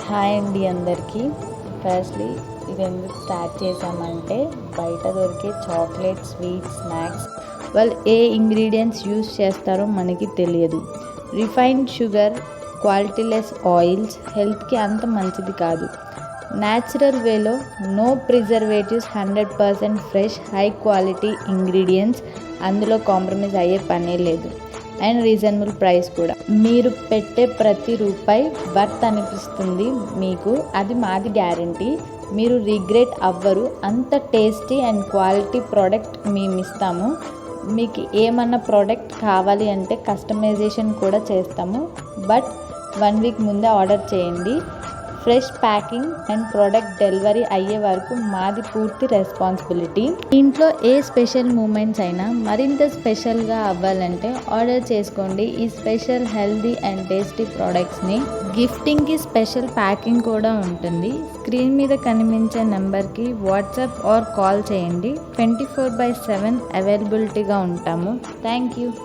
Hi అండి అందరికీ. Firstly ఇది ఎందుకు స్టార్ట్ చేసామంటే బయట దొరికే చాక్లెట్ స్వీట్ స్నాక్స్ వాళ్ళు ఏ ఇంగ్రీడియంట్స్ యూస్ చేస్తారో మనకి తెలియదు. రిఫైన్డ్ షుగర్, క్వాలిటీలెస్ ఆయిల్స్ హెల్త్కి అంత మంచిది కాదు. న్యాచురల్ వేలో no preservatives, 100% fresh high quality ingredients, అందులో కాంప్రమైజ్ అయ్యే పనే లేదు. అండ్ రీజనబుల్ ప్రైస్ కూడా. మీరు పెట్టే ప్రతి రూపాయి వర్త్ అనిపిస్తుంది మీకు, అది మాది గ్యారంటీ. మీరు రిగ్రెట్ అవ్వరు. అంత టేస్టీ అండ్ క్వాలిటీ ప్రోడక్ట్ మేము ఇస్తాము. మీకు ఏమన్నా ప్రోడక్ట్ కావాలి అంటే కస్టమైజేషన్ కూడా చేస్తాము. బట్ 1 వీక్ ముందే ఆర్డర్ చేయండి. Fresh packing and product delivery అయ్యే వరకు మాది పూర్తి రెస్పాన్సిబిలిటీ. ఇంట్లో ఏ స్పెషల్ మూమెంట్స్ అయినా మరింత స్పెషల్గా అవ్వాలంటే ఆర్డర్ చేసుకోండి ఈ స్పెషల్ హెల్దీ అండ్ టేస్టీ ప్రోడక్ట్స్ని. గిఫ్టింగ్కి స్పెషల్ ప్యాకింగ్ కూడా ఉంటుంది. స్క్రీన్ మీద కనిపించే నెంబర్కి వాట్సాప్ ఆర్ కాల్ చేయండి. 24/7 అవైలబిలిటీగా ఉంటాము. Thank you.